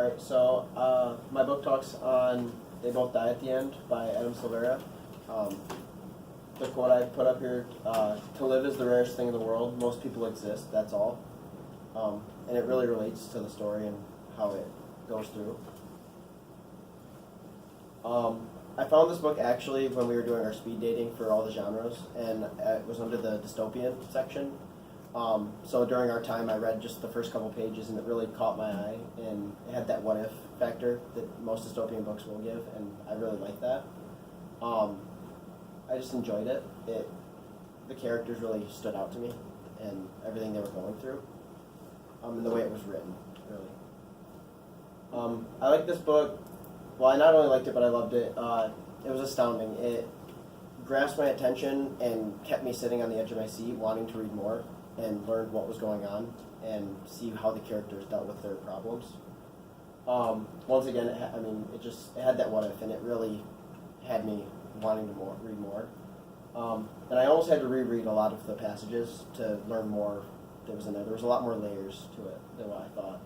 Alright, so my book talks on They Both Die at the End by Adam Silvera. The quote I put up here, to live is the rarest thing in the world. Most people exist, that's all. And it really relates to the story and how it goes through. I found this book actually when we were doing our speed dating for all the genres, and it was under the dystopian section. So during our time, I read just the first couple pages, and it really caught my eye, and it had that what-if factor that most dystopian books will give, and I really like that. I just enjoyed it. The characters really stood out to me, and everything they were going through, and the way it was written, really. I like this book. Well, I not only liked it, but I loved it. It was astounding. It grasped my attention and kept me sitting on the edge of my seat, wanting to read more and learn what was going on and see how the characters dealt with their problems. Once again, it had that what if, and it really had me wanting to read more. And I almost had to reread a lot of the passages to learn more that was in there. There was a lot more layers to it than what I thought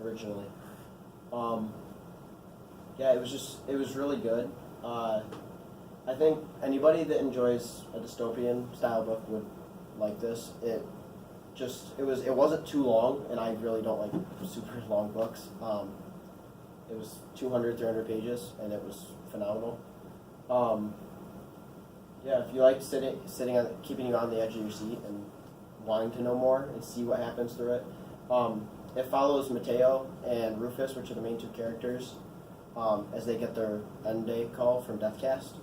originally. Yeah, it was really good. I think anybody that enjoys a dystopian style book would like this. It wasn't too long, and I really don't like super long books. It was 200, 300 pages, and it was phenomenal. Yeah, if you like keeping you on the edge of your seat and wanting to know more and see what happens through it, it follows Mateo and Rufus, which are the main two characters, as they get their end day call from Deathcast,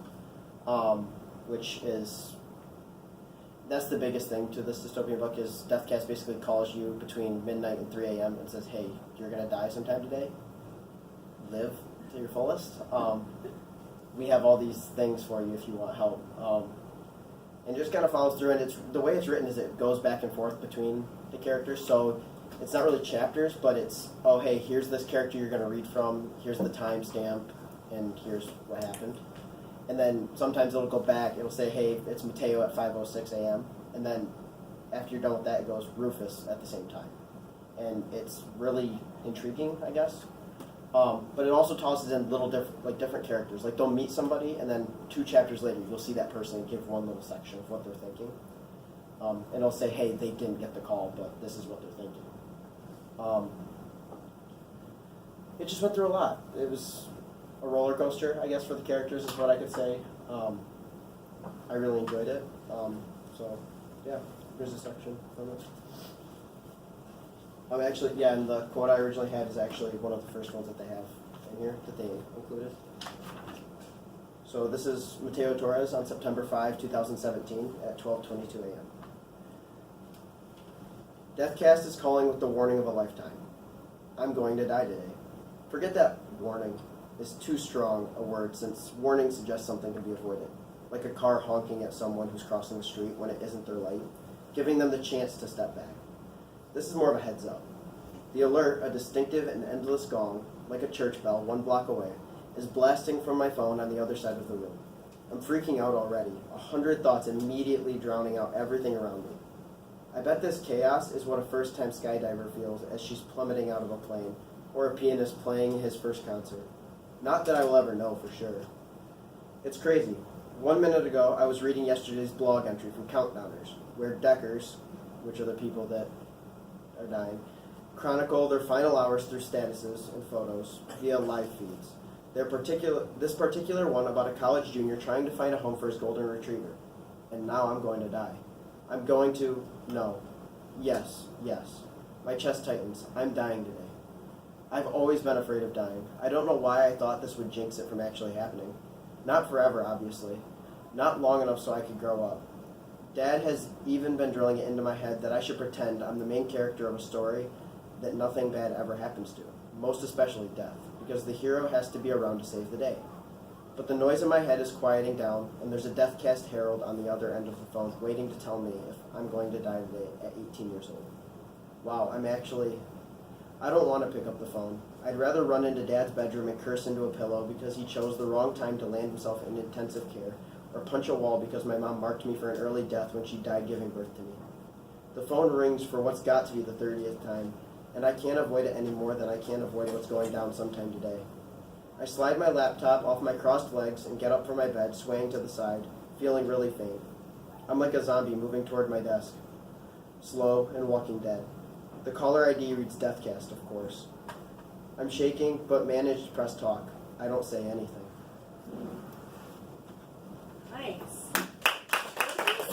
that's the biggest thing to this dystopian book is Deathcast basically calls you between midnight and 3 a.m. and says, hey, you're going to die sometime today. Live to your fullest. We have all these things for you if you want help. And just kind of follows through, and the way it's written is it goes back and forth between the characters, so it's not really chapters, but it's, oh, hey, here's this character you're going to read from, here's the timestamp, and here's what happened. And then sometimes it'll go back, it'll say, hey, it's Mateo at 5:06 a.m., and then after you're done with that, it goes Rufus at the same time. And it's really intriguing, I guess. But it also tosses in different characters. Like, they'll meet somebody, and then 2 chapters later, you'll see that person and give one little section of what they're thinking. And it'll say, hey, they didn't get the call, but this is what they're thinking. It just went through a lot. It was a roller coaster, I guess, for the characters is what I could say. I really enjoyed it. So, yeah, here's a section from it. And the quote I originally had is actually one of the first ones that they have in here that they included. So this is Mateo Torres on September 5, 2017 at 12:22 a.m. Deathcast is calling with the warning of a lifetime. I'm going to die today. Forget that warning is too strong a word, since warning suggests something to be avoided, like a car honking at someone who's crossing the street when it isn't their light, giving them the chance to step back. This is more of a heads up. The alert, a distinctive and endless gong, like a church bell 1 block away, is blasting from my phone on the other side of the room. I'm freaking out already, 100 thoughts immediately drowning out everything around me. I bet this chaos is what a first-time skydiver feels as she's plummeting out of a plane, or a pianist playing his first concert. Not that I will ever know for sure. It's crazy. 1 minute ago, I was reading yesterday's blog entry from Countdowners, where Deckers, which are the people that are dying, chronicle their final hours through statuses and photos via live feeds. This particular one about a college junior trying to find a home for his golden retriever. And now I'm going to die. I'm going to... No. Yes. My chest tightens. I'm dying today. I've always been afraid of dying. I don't know why I thought this would jinx it from actually happening. Not forever, obviously. Not long enough so I could grow up. Dad has even been drilling it into my head that I should pretend I'm the main character of a story that nothing bad ever happens to, most especially death, because the hero has to be around to save the day. But the noise in my head is quieting down, and there's a Deathcast herald on the other end of the phone waiting to tell me if I'm going to die today at 18 years old. Wow, I don't want to pick up the phone. I'd rather run into Dad's bedroom and curse into a pillow because he chose the wrong time to land himself in intensive care, or punch a wall because my mom marked me for an early death when she died giving birth to me. The phone rings for what's got to be the 30th time, and I can't avoid it any more than I can't avoid what's going down sometime today. I slide my laptop off my crossed legs and get up from my bed, swaying to the side, feeling really faint. I'm like a zombie moving toward my desk, slow and walking dead. The caller ID reads Deathcast, of course. I'm shaking, but manage to press talk. I don't say anything. Nice.